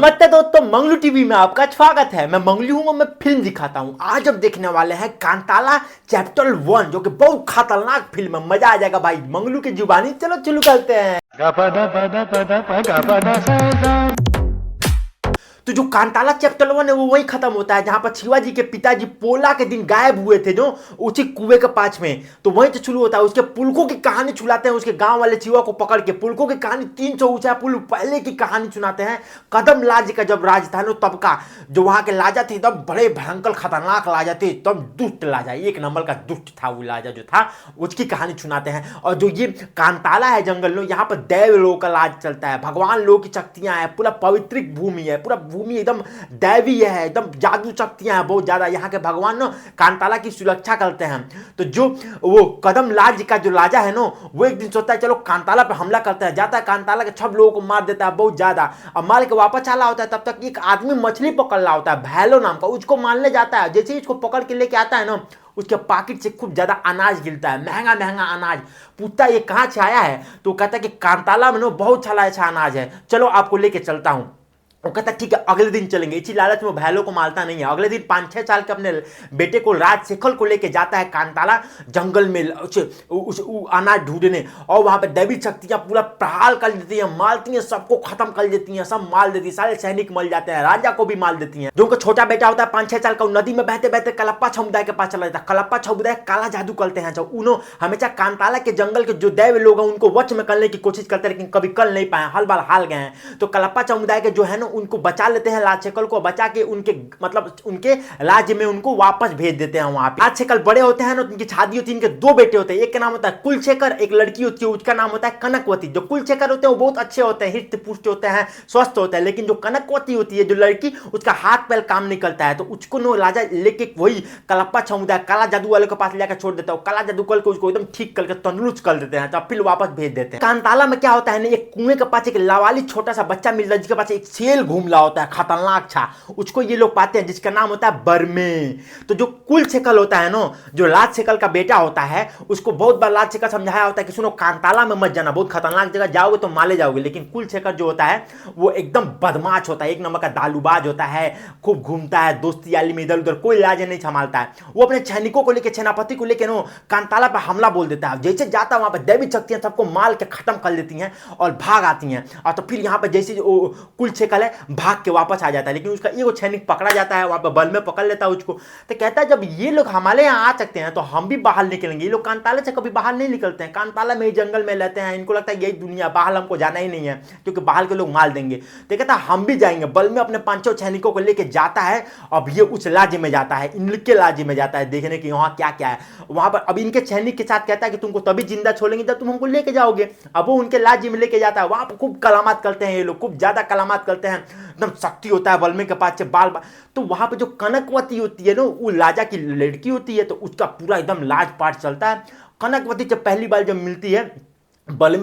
नमस्ते दोस्तों, मंगलू टीवी में आपका स्वागत है। मैं मंगलू हूँ, मैं फिल्म दिखाता हूँ। आज हम देखने वाले हैं कांताला चैप्टर 1, जो कि बहुत खतरनाक फिल्म है। मजा आ जाएगा भाई। मंगलू की जुबानी चलो शुरू करते हैं। तो जो कांताला चैप्टर 1 है वो वही खत्म होता है जहां पर शिवाजी के पिताजी पोला के दिन गायब हुए थे, जो उसी कुएं के पास में। तो वहीं से शुरू होता है। उसके पुलकों की कहानी सुनाते हैं, उसके गांव वाले शिवा को पकड़ के। पुलकों की कहानी 300 ऊंचा पुल पहले की कहानी सुनाते हैं। कदम लाज का जब राज था तब का, जो वहां के लाजा थे एकदम बड़े भयंकर खतरनाक लाजा थे, एकदम दुष्ट लाजा, एक नंबर का दुष्ट था वो लाजा जो था, उसकी कहानी सुनाते हैं। और जो ये कांताला है जंगल में, यहाँ पर दैव लोग का लाज चलता है, भगवान लोग की शक्तियां हैं, पूरा पवित्रिक भूमि है, पूरा भूमि एकदम दैवीय है, एकदम जादू शक्तियां हैं बहुत ज्यादा। यहाँ के भगवान ना कांताला की सुरक्षा करते हैं। तो जो वो कदम लाज का जो लाजा है ना, वो एक दिन सोचता है चलो कांताला पे हमला करते हैं। जाता है कांताला के 6 लोगों को मार देता है बहुत ज्यादा। अब मार के वापस चला होता है, तब तक एक आदमी मछली पकड़ रहा होता है भैलो नाम का, उसको मारने जाता है। जैसे ही इसको पकड़ के लेके आता है ना, उसके पॉकेट से खूब ज्यादा अनाज गिरता है, महंगा महंगा अनाज। पूछता है ये कहाँ से आया है, तो कहता है कि कांताला में ना बहुत सारा ऐसा अनाज है, चलो आपको लेके चलता हूँ। वो कहता ठीक है अगले दिन चलेंगे। इसी लालच में भैलो को मारता नहीं है। अगले दिन 5-6 साल के अपने बेटे को राजशेखर को लेके जाता है कांताला जंगल में उस अनाज ढूंढने। और वहां पे दैवी शक्तियां पूरा प्रहार कर देती हैं, मारती हैं, सबको खत्म कर देती हैं, सब मार देती है, सारे सैनिक मर जाते हैं, राजा को भी मार देती हैं। जो उनका छोटा बेटा होता है 5-6 साल का, नदी में बहते बहते कलप्पा समुदाय के पास चला जाता है। कलप्पा समुदाय काला जादू करते हैं, जो उन्होंने हमेशा कांताला के जंगल के जो दैव लोग हैं उनको वश में करने की कोशिश करते हैं, लेकिन कभी कर नहीं पाए, हल बाल हाल गए हैं। तो कलप्पा समुदाय के जो है ना उनको बचा लेते हैं, लाजशेखर को बचा के उनके मतलब उनके राज्य में उनको वापस भेज देते हैं। वहां पे लाजशेखर बड़े होते हैं ना, उनकी शादी होती है। इनके 2 बेटे होते हैं, एक का नाम होता है कुलशेखर, एक लड़की होती है उसका नाम होता है कनकवती। जो कुलशेखर होते हैं वो बहुत अच्छे होते हैं, हृष्ट पुष्ट होते हैं, स्वस्थ होते हैं। लेकिन जो कनकवती होती है जो लड़की, उसका हाथ पैर काम नहीं करता है। तो उसको नो राजा लेके वही कलप्पा समुदाय काला जादू वाले के पास लेकर छोड़ देता है। काला जादू करके उसको एकदम ठीक करके तंदुरुस्त कर देते हैं, तब फिर वापस भेज देते हैं। कांताला में क्या होता है ना, एक कुएं के पास एक लावाली छोटा सा बच्चा मिलता है, जिसके पास एक शेर घूम रहा होता है खतरनाक छा। उसको ये लोग पाते हैं, जिसका नाम होता है बर्मे। तो जो कुलशेखर होता है ना, जो राजशेखर का बेटा होता है, उसको बहुत बार राजशेखर समझाया होता है कि सुनो कांताला में मत जाना, बहुत खतरनाक जगह, जाओगे तो मारे जाओगे। लेकिन कुलशेखर जो होता है वो एकदम बदमाश होता है, एक नंबर का दालूबाज होता है, खूब घूमता है दोस्ती याली में इधर उधर, कोई लाज नहीं संभालता है। वो अपने सैनिकों को लेकर, सेनापति को लेकर नो कांताला पर हमला बोल देता है। जैसे जाता है वहां पर दैवी शक्तियां सबको मार के खत्म कर देती हैं और भाग आती हैं। और तो फिर यहाँ पर जैसे कुलशेखर है भाग के वापस आ जाता है, लेकिन उसका एगो सैनिक पकड़ा जाता है, वहां पर बल में पकड़ लेता है उसको। तो कहता है जब ये लोग हमारे यहाँ आ सकते हैं तो हम भी बाहर निकलेंगे। ये लोग कांताला से कभी बाहर नहीं निकलते हैं, कांताला में ही जंगल में रहते हैं, इनको लगता है यही दुनिया, बाहर हमको जाना ही नहीं है क्योंकि बाहर के लोग मार देंगे। तो कहता है हम भी जाएंगे। बल में अपने 5-6 सैनिकों को लेकर जाता है। अब ये उस राज्य में जाता है, इनके राज्य में जाता है देखने की वहां क्या क्या है वहां पर। अब इनके सैनिक के साथ कहता है कि तुमको तभी जिंदा छोड़ेंगे जब तुम हमको लेके जाओगे। अब वो उनके राज्य में लेके जाता है, वहां पर खूब कलामात करते हैं ये लोग, खूब ज्यादा कलामात करते हैं, एकदम शक्ति होता है बलमे के पास से बाल। तो वहां पे जो कनकवती होती है ना, वो राजा की लड़की होती है, तो उसका पूरा एकदम लाज पाट चलता है। कनकवती जब पहली बार जब मिलती है, बल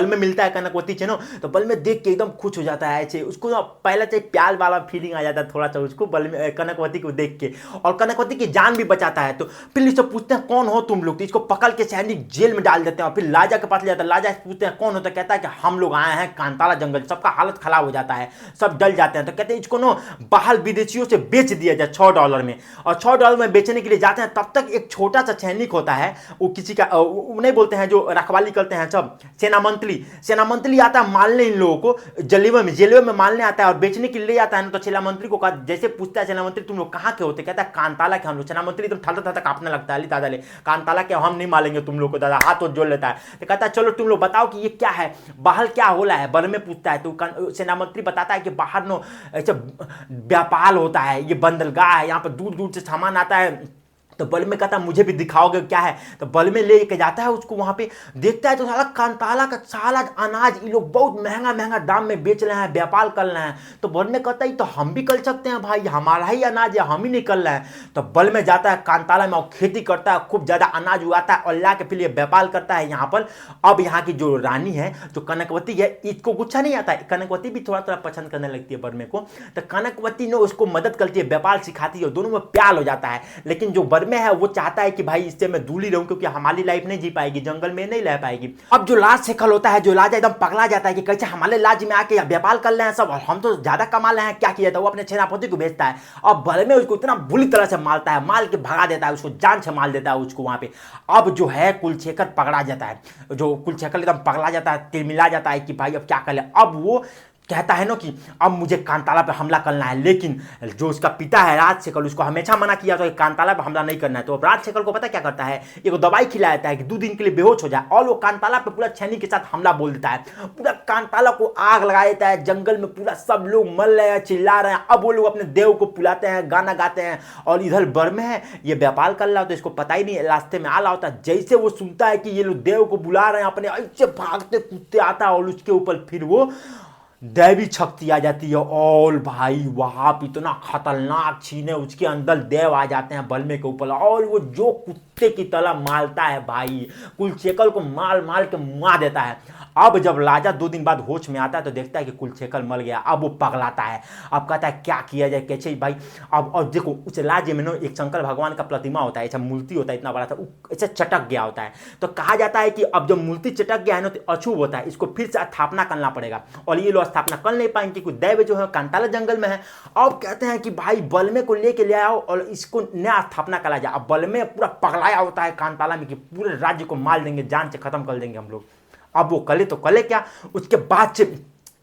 में मिलता है कनकवती से ना, तो बल में देख के एकदम खुश हो जाता है ऐसे। उसको ना पहले से प्यार वाला फीलिंग आ जाता है थोड़ा सा उसको, बल में कनकवती को देख के। और कनकवती की जान भी बचाता है। तो फिर इससे पूछते हैं कौन हो तुम लोग, तो इसको पकड़ के सैनिक जेल में डाल देते हैं। और फिर राजा के पास ले जाता है। राजा से पूछते हैं कौन होता है, कहता है कि हम लोग आए हैं कांताला जंगल। सबका हालत खराब हो जाता है, सब डल जाते हैं। तो कहते हैं इसको ना बाहर विदेशियों से बेच दिया जाए $6 में। और $6 में बेचने के लिए जाते हैं। तब तक एक छोटा सा सैनिक होता है, वो किसी का नहीं बोलते हैं, जो रखवाली करते हैं सब, सेनामंत्री आता है मारने इन लोगों को, जेलवे में मारने आता है और बेचने के लिए आता है। तो सेनामंत्री को जैसे पूछता है सेनामंत्री तुम लोग कहाँ के होते, कहता है कांताला के हम लोग। सेनामंत्री एकदम थरथर थरथर कांपने लगता है, दादा ले कांताला के हम नहीं मारेंगे तुम लोग को दादा, हाथ जोड़ लेता है। तो कहता है चलो तुम लोग बताओ कि ये क्या है, बाहर क्या हो रहा है, बल में पूछता है। तो सेनामंत्री बताता है कि बाहर नो ऐसे व्यापार होता है, ये बंदरगाह है, यहाँ पर दूर दूर से सामान आता है। तो बल में कहता मुझे भी दिखाओगे क्या है। तो बल में लेके जाता है उसको, वहां पे देखता है तो साला कांताला का साला अनाज ये लोग बहुत महंगा महंगा दाम में बेच रहे हैं, व्यापार कर रहे हैं। तो बल में कहता है तो हम भी कर सकते हैं भाई, हमारा ही अनाज है, हम ही नहीं कर रहे हैं। तो बल में जाता है कांताला में और खेती करता है, खूब ज्यादा अनाज उगाता है और ला के फिर ये व्यापार करता है यहाँ पर। अब यहाँ की जो रानी है जो कनकवती है, इसको गुस्सा नहीं आता है, कनकवती भी थोड़ा थोड़ा पसंद करने लगती है बर्मे को। तो कनकवती ने उसको मदद करती है, व्यापार सिखाती है, दोनों में प्यार हो जाता है। लेकिन जो बर में है वो चाहता है कि भाई इससे मैं दूर ही रहूं, क्योंकि हमारी लाइफ नहीं जी पाएगी, जंगल में नहीं रह पाएगी। अब जो लाज शेखर होता है, जो राजा एकदम पगला जाता है कि कैसे हमारे लाज में आके व्यापार कर रहे हैं सब, और हम तो ज्यादा कमा रहे हैं, क्या किया था वो अपने सेनापति को भेजता है। अब बर में उसको इतना बुरी तरह से मारता है, मार के भगा देता है, उसको जान से मार देता है उसको वहां पे। अब जो है कुलशेखर पकड़ा जाता है, जो कुलशेखर एकदम पगला जाता है, तिलमिला जाता है कि भाई अब क्या कर ले। अब वो कहता है ना कि अब मुझे कांताला पे हमला करना है, लेकिन जो उसका पिता है राजशेखर उसको हमेशा मना किया था कि कांताला पे हमला नहीं करना है। तो अब राजशेखर को पता क्या करता है, एक दवाई खिलाया जाता है कि 2 दिन के लिए बेहोश हो जाए, और वो कांताला पे पूरा छैनी के साथ हमला बोल देता है, पूरा कांताला को आग लगा देता है। जंगल में पूरा सब लोग मर रहे हैं, चिल्ला रहे हैं। अब वो लोग अपने देव को बुलाते हैं, गाना गाते हैं, और इधर बर में है ये व्यापार कर रहा हो तो इसको पता ही नहीं, रास्ते में आ रहा होता है। जैसे वो सुनता है कि ये लोग देव को बुला रहे हैं अपने, ऐसे भागते कूदते आता है, और उसके ऊपर फिर वो दैवी शक्ति आ जाती है। और भाई वहां पर इतना खतरनाक छीन है, उसके अंदर देव आ जाते हैं बलमे के ऊपर, और वो जो कुत्ते की तरह मारता है भाई, कुलशेखर को मार मार के मार देता है। अब जब राजा 2 दिन बाद होश में आता है तो देखता है कि कुलशेखर मर गया। अब वो पगलाता है, अब कहता है क्या किया जाए, कैसे भाई। अब और देखो उस राज्य में ना एक शंकर भगवान का प्रतिमा होता है, ऐसा मूर्ति होता है इतना बड़ा था, ऐसे चटक गया होता है। तो कहा जाता है कि अब जब मूर्ति चटक गया है ना तो अशुभ होता है, इसको फिर से स्थापना करना पड़ेगा, और ये लोग स्थापना कर नहीं पाएंगे क्योंकि दैव जो है कांताला जंगल में है। अब कहते हैं कि भाई बलमे को लेके ले आओ और इसको नया स्थापना करा जाए। अब बलमे पूरा पगलाया होता है कांताला में कि पूरे राज्य को मार देंगे, जान से खत्म कर देंगे हम लोग। अब वो कले तो कले क्या, उसके बाद से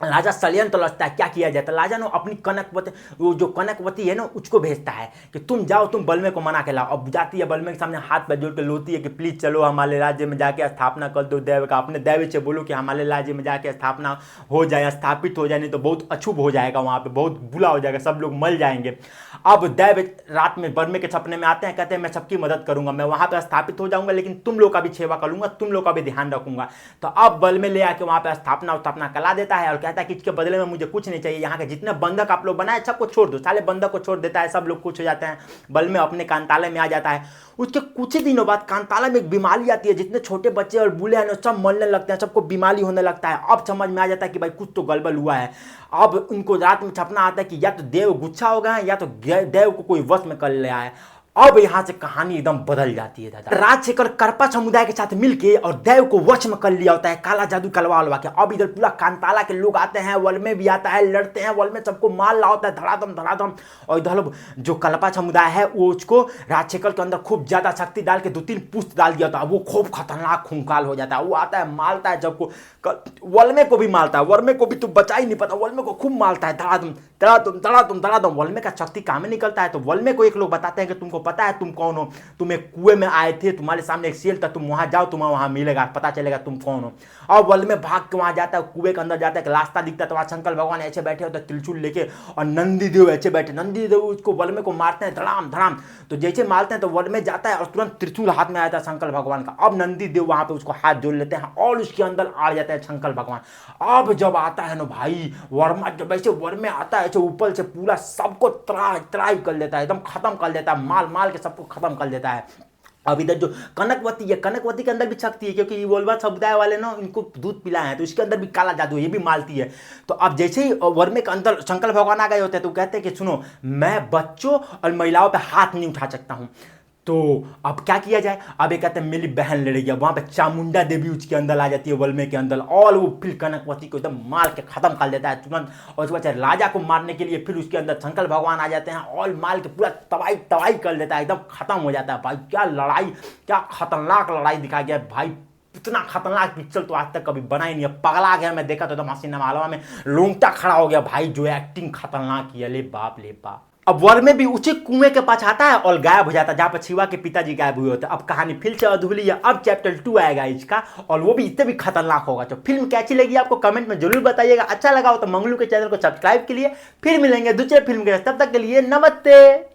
राजा षड्यंत्र रचता है क्या किया जाता है। राजा ने अपनी कनकवती, वो जो कनकवती है ना उसको भेजता है कि तुम जाओ, तुम बलमे को मना के लाओ। अब जाती है बलमे के सामने, हाथ पर जोड़ के लोती है कि प्लीज चलो हमारे राज्य में जाके स्थापना कर दो देव का, अपने देव से बोलो कि हमारे राज्य में जाके स्थापना हो जाए, स्थापित हो जाए, नहीं तो बहुत अशुभ हो जाएगा, वहाँ पे बहुत बुरा हो जाएगा, सब लोग मर जाएंगे। अब देव रात में बलमे के सपने में आते हैं, कहते हैं मैं सबकी मदद करूंगा, मैं वहाँ पर स्थापित हो जाऊंगा, लेकिन तुम लोग का भी सेवा करूंगा, तुम लोग का भी ध्यान रखूंगा। तो अब बलमे ले आके वहाँ पर स्थापना करा देता है, और कहता है कि इसके बदले में मुझे कुछ नहीं चाहिए, यहाँ के जितने बंधक आप लोग बनाए सबको छोड़ दो। साले बंधक को छोड़ देता है, सब लोग कुछ हो जाते हैं, बलमे अपने कांताले में आ जाता है। उसके कुछ ही दिनों बाद कांताला में एक बीमारी आती है, जितने छोटे बच्चे और बूढ़े हैं सब मरने लगते हैं, सबको बीमारी होने लगता है। अब समझ में आ जाता है कि भाई कुछ तो गड़बड़ हुआ है। अब उनको रात में सपना आता है कि या तो देव गुस्सा हो गए हैं, या तो देव को कोई वश में कर लिया है। अब यहां से कहानी एकदम बदल जाती है दादा। राजशेखर करपा समुदाय के साथ मिलके और देव को वश में कर लिया होता है, काला जादू कलवा उलवा के। अब इधर पूरा कांताला के लोग आते हैं, वलमे भी आता है, लड़ते हैं, वलमे सबको मार रहा होता है धड़ाधम धड़ाधम। और इधर जो कल्पा समुदाय है वो उसको राजशेखर के अंदर खूब ज्यादा शक्ति डाल के 2-3 पुष्ट डाल दिया था, वो खूब खतरनाक खूंखाल हो जाता है। वो आता है, मारता है सबको, वलमे को भी मारता है, वलमे को भी तो बचा ही नहीं पाता, वलमे को खूब मारता है धड़ाधम धड़ाधम धड़ाधम धड़ाधम। वलमे का शक्ति काम में निकलता है। तो वलमे को एक लोग बताते हैं कि तुमको पता है तुम कौन हो, तुम एक कुएं में आए थे, तुम्हारे सामने एक सेल था, तुम वहां जाओ, तुम्हें वहां मिलेगा, पता चलेगा तुम कौन हो। और वलमे भाग के वहां जाता है, कुएं के अंदर जाता है, एक रास्ता दिखता है, तो वहां शंकर भगवान ऐसे बैठे होते हैं त्रिशूल लेके, और नंदी देव ऐसे बैठे, नंदी देव उसको वलमे को मारते हैं धड़ाम धड़ाम। तो जैसे मारते हैं तो वलमे जाता है और तुरंत त्रिशूल हाथ में आया था शंकर भगवान का। अब नंदी देव वहां पे उसको हाथ जोड़ लेते हैं और उसके अंदर आ जाते हैं शंकर भगवान। अब जब आता है ना भाई वर्मा, जब ऐसे वर्मे आता है ऐसे ऊपर से पूरा सबको त्राही त्राही कर देता है, एकदम खत्म कर देता है, माल माल के सबको खत्म कर देता है। अब इधर जो कनकवती है, कनकवती के अंदर भी शक्ति है, क्योंकि वोल्वा समुदाय वाले ना इनको दूध पिलाए हैं, तो इसके अंदर भी काला जादू है, ये भी मालती है। तो अब जैसे ही वर्मे के अंदर शंकर भगवान आ गए होते हैं तो कहते हैं कि सुनो, मैं बच्चों और महिलाओं पे हाथ नहीं उठा सकता हूँ, तो अब क्या किया जाए। अब एक कहते हैं मेरी बहन लड़ेगी, वहां पे चामुंडा देवी उसके अंदर आ जाती है वलमे के अंदर, और वो फिर कनकवती को एकदम मार के खत्म कर देता है तुरंत। और उसके बाद राजा को मारने के लिए फिर उसके अंदर शंकर भगवान आ जाते हैं और मार के पूरा तबाही तबाही कर देता है, एकदम खत्म हो जाता है। भाई क्या लड़ाई, क्या खतरनाक लड़ाई दिखाई गया भाई, इतना खतरनाक पिक्चर तो आज तक कभी बना ही नहीं है। पगला गया, मैं देखा तो एकदम हसीना मालवा में लोंगटा खड़ा हो गया भाई, जो एक्टिंग खतरनाक की है, ले बाप ले बाप। अब वर्मे भी उसी कुएं के पास आता है और गायब हो जाता है, जहां पर शिवा के पिताजी गायब हुए होते हैं। अब कहानी फिर से अधूरी है, अब चैप्टर 2 आएगा इसका, और वो भी इससे भी खतरनाक होगा। तो फिल्म कैसी लगी आपको कमेंट में जरूर बताइएगा। अच्छा लगा हो तो मंगलू के चैनल को सब्सक्राइब के लिए, फिर मिलेंगे दूसरे फिल्म के, तब तक के लिए नमस्ते।